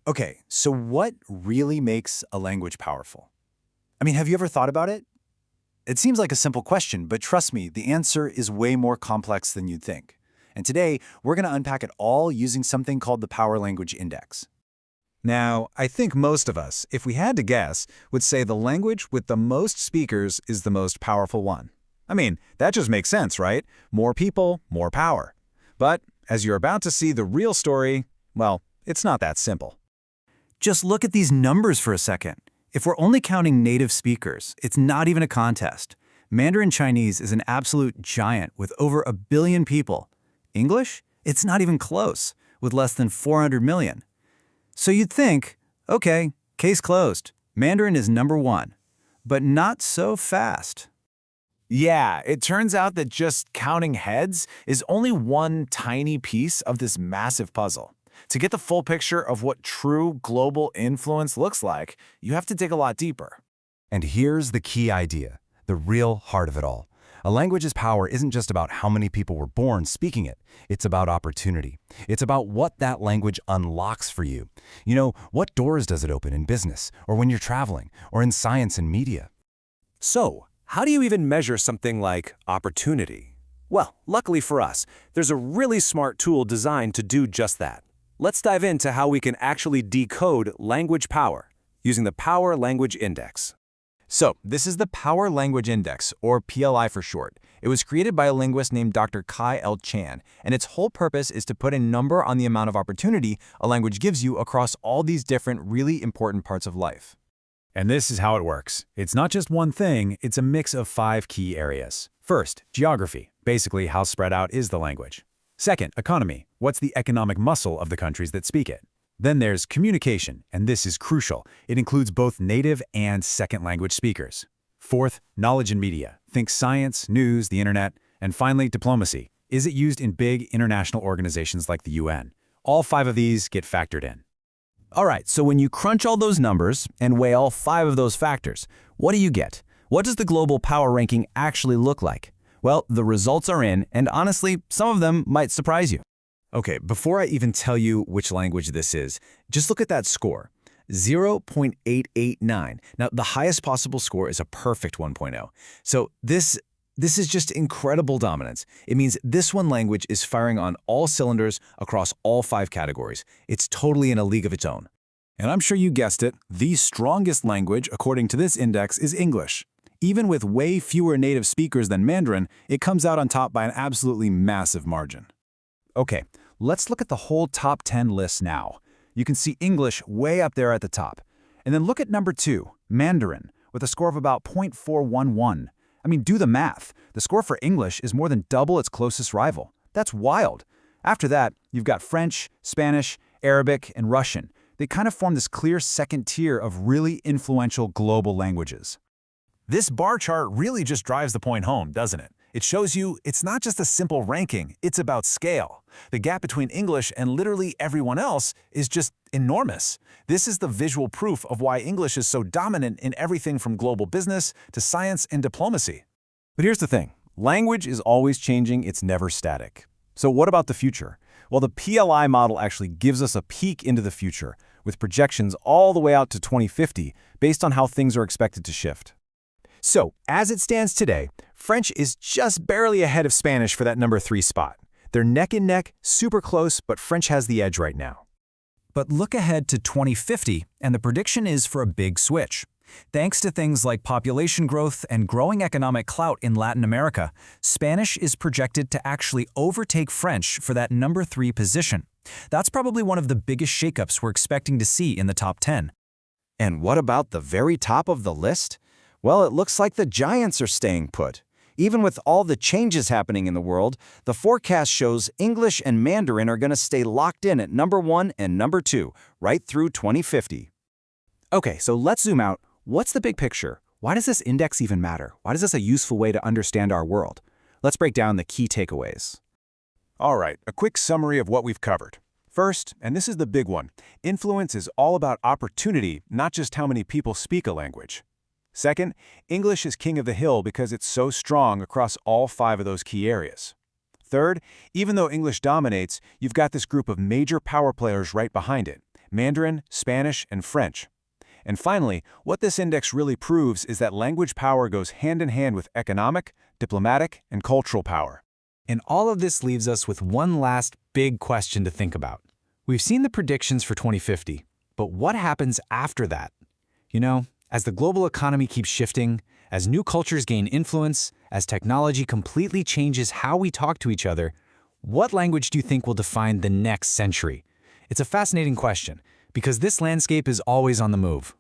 Okay, so what really makes a language powerful? I mean, have you ever thought about it? It seems like a simple question, but trust me, the answer is way more complex than you'd think. And today, we're going to unpack it all using something called the Power Language Index. Now, I think most of us, if we had to guess, would say the language with the most speakers is the most powerful one. I mean, that just makes sense, right? More people, more power. But as you're about to see the real story, well, it's not that simple. Just look at these numbers for a second. If we're only counting native speakers, it's not even a contest. Mandarin Chinese is an absolute giant with over 1 billion people. English? It's not even close, with less than 400 million. So you'd think, okay, case closed. Mandarin is number one. But not so fast. Yeah, it turns out that just counting heads is only one tiny piece of this massive puzzle. To get the full picture of what true global influence looks like, you have to dig a lot deeper. And here's the key idea, the real heart of it all. A language's power isn't just about how many people were born speaking it. It's about opportunity. It's about what that language unlocks for you. You know, what doors does it open in business, or when you're traveling, or in science and media? So, how do you even measure something like opportunity? Well, luckily for us, there's a really smart tool designed to do just that. Let's dive into how we can actually decode language power using the Power Language Index. So, this is the Power Language Index, or PLI for short. It was created by a linguist named Dr. Kai L. Chan, and its whole purpose is to put a number on the amount of opportunity a language gives you across all these different really important parts of life. And this is how it works. It's not just one thing, it's a mix of 5 key areas. First, geography, basically how spread out is the language. Second, economy, what's the economic muscle of the countries that speak it? Then there's communication, and this is crucial. It includes both native and second language speakers. Fourth, knowledge and media. Think science, news, the internet. And finally, diplomacy. Is it used in big international organizations like the UN? All 5 of these get factored in. All right, so when you crunch all those numbers and weigh all 5 of those factors, what do you get? What does the global power ranking actually look like? Well, the results are in, and honestly, some of them might surprise you. Okay, before I even tell you which language this is, just look at that score, 0.889. Now, the highest possible score is a perfect 1.0. So this is just incredible dominance. It means this one language is firing on all cylinders across all 5 categories. It's totally in a league of its own. And I'm sure you guessed it, the strongest language, according to this index, is English. Even with way fewer native speakers than Mandarin, it comes out on top by an absolutely massive margin. Okay, let's look at the whole top 10 list now. You can see English way up there at the top. And then look at number 2, Mandarin, with a score of about 0.411. I mean, do the math. The score for English is more than double its closest rival. That's wild. After that, you've got French, Spanish, Arabic, and Russian. They kind of form this clear second tier of really influential global languages. This bar chart really just drives the point home, doesn't it? It shows you it's not just a simple ranking, it's about scale. The gap between English and literally everyone else is just enormous. This is the visual proof of why English is so dominant in everything from global business to science and diplomacy. But here's the thing. Language is always changing, it's never static. So what about the future? Well, the PLI model actually gives us a peek into the future, with projections all the way out to 2050 based on how things are expected to shift. So, as it stands today, French is just barely ahead of Spanish for that number 3 spot. They're neck and neck, super close, but French has the edge right now. But look ahead to 2050, and the prediction is for a big switch. Thanks to things like population growth and growing economic clout in Latin America, Spanish is projected to actually overtake French for that number 3 position. That's probably one of the biggest shakeups we're expecting to see in the top 10. And what about the very top of the list? Well, it looks like the giants are staying put. Even with all the changes happening in the world, the forecast shows English and Mandarin are going to stay locked in at number 1 and number 2, right through 2050. Okay, so let's zoom out. What's the big picture? Why does this index even matter? Why is this a useful way to understand our world? Let's break down the key takeaways. All right, a quick summary of what we've covered. First, and this is the big one, influence is all about opportunity, not just how many people speak a language. Second, English is king of the hill because it's so strong across all 5 of those key areas. Third, even though English dominates, you've got this group of major power players right behind it. Mandarin, Spanish, and French. And finally, what this index really proves is that language power goes hand in hand with economic, diplomatic, and cultural power. And all of this leaves us with one last big question to think about. We've seen the predictions for 2050, but what happens after that? You know, as the global economy keeps shifting, as new cultures gain influence, as technology completely changes how we talk to each other, what language do you think will define the next century? It's a fascinating question, because this landscape is always on the move.